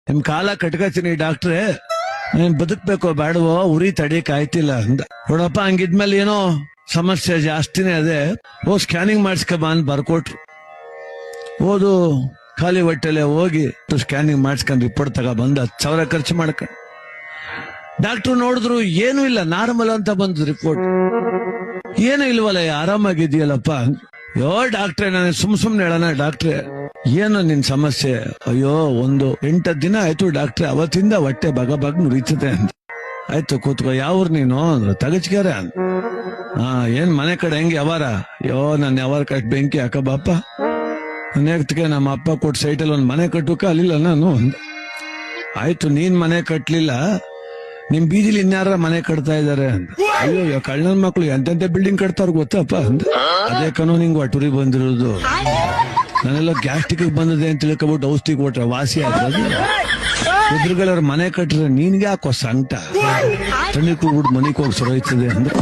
ನಿಮ್ ಕಾಲ ಕಟ್ಕತೀನಿ ಡಾಕ್ಟ್ರೆ, ನೀನ್ ಬದುಕ್ಬೇಕೋ ಬೇಡವೋ ಉರಿ ತಡಿಯಕ್ ಆಯ್ತಿಲ್ಲ ಅಂದ. ನೋಡಪ್ಪ ಹಂಗಿದ್ಮೇಲೆ ಏನೋ ಸಮಸ್ಯೆ ಜಾಸ್ತಿನೇ ಅದೇ, ಸ್ಕ್ಯಾನಿಂಗ್ ಮಾಡಿಸ್ಕಬ ಅಂತ ಬರ್ಕೊಟ್ರು. ಓದು ಖಾಲಿ ಹೊಟ್ಟೆಲೆ ಹೋಗಿ ಸ್ಕ್ಯಾನಿಂಗ್ ಮಾಡಿಸ್ಕೊಂಡ್ ರಿಪೋರ್ಟ್ ತಗೊಬಂದು 10,000 ಖರ್ಚು ಮಾಡ್ಕೊಂಡು ಡಾಕ್ಟ್ರು ನೋಡಿದ್ರು ಏನೂ ಇಲ್ಲ, ನಾರ್ಮಲ್ ಅಂತ ಬಂದ್ ರಿಪೋರ್ಟ್. ಏನು ಇಲ್ವಲ್ಲ, ಆರಾಮಾಗಿದೆಯಲ್ಲಪ್ಪ. ಯೋ ಡಾಕ್ಟ್ರೆ, ನಾನು ಸುಮ್ನೆ ಹೇಳೋಣ ಡಾಕ್ಟ್ರೆ, ಏನು ನಿನ್ ಸಮಸ್ಯೆ? ಅಯ್ಯೋ 8 ದಿನ ಆಯ್ತು ಡಾಕ್ಟ್ರೆ, ಅವತ್ತಿಂದ ಹೊಟ್ಟೆ ಬಗ ನುರಿತದೆ ಅಂತ. ಆಯ್ತು ಕೂತ್ಕೋ, ಯಾವ್ರು ನೀನು ಅಂದ್ರು. ತಗಚ್ಕ್ಯಾರ. ಏನ್ ಮನೆ ಕಡೆ ಹೆಂಗೆ ಯಾವಾರ? ಅಯ್ಯೋ ನನ್ ಯಾವಾರ ಕಟ್ ಬೆಂಕಿ ಹಾಕ ಬಾಪ, ನೆಕ್ತಿಗೆ ನಮ್ಮ ಅಪ್ಪ ಕೊಟ್ಟು ಸೈಟಲ್ಲಿ ಒಂದ್ ಮನೆ ಕಟ್ಟುಕ ಅಲ್ಲಿಲ್ಲ ನಾನು. ಆಯ್ತು ನೀನ್ ಮನೆ ಕಟ್ಲಿಲ್ಲ, ನಿಮ್ ಬೀದಿಲಿ ಇನ್ಯಾರ ಮನೆ ಕಟ್ತಾ ಇದಾರೆ ಅಂತ. ಅಯ್ಯೋ ಕಳ್ಳನ ಮಕ್ಳು ಎಂತೆಂತ ಬಿಲ್ಡಿಂಗ್ ಕಟ್ತಾರ ಗೊತ್ತಪ್ಪ ಅಂತ. ಅದೇ ಕನೋ ನಿಂಗ್ ಒಟ್ಟುರಿ ಬಂದಿರೋದು. ನಾನೆಲ್ಲ ಗ್ಯಾಸ್ಟ್ರಿಕ್ ಬಂದಿದೆ ಅಂತ ತಿಳ್ಕೊಬಿಟ್ಟು ಔಷಧಿ ಕೊಟ್ರೆ ವಾಸಿ ಆದ್ರೆ ಎದುರುಗಳವ್ರ ಮನೆ ಕಟ್ರೆ ನೀನ್ಗೆ ಹಾಕೋ ಸಂಕಟ, ತಣ್ಣಿ ಕೂಗ್ಬಿಟ್ಟು ಮನೆಗೆ ಹೋಗಿ ಸೊರೈತದೆ ಅಂದ್ರೆ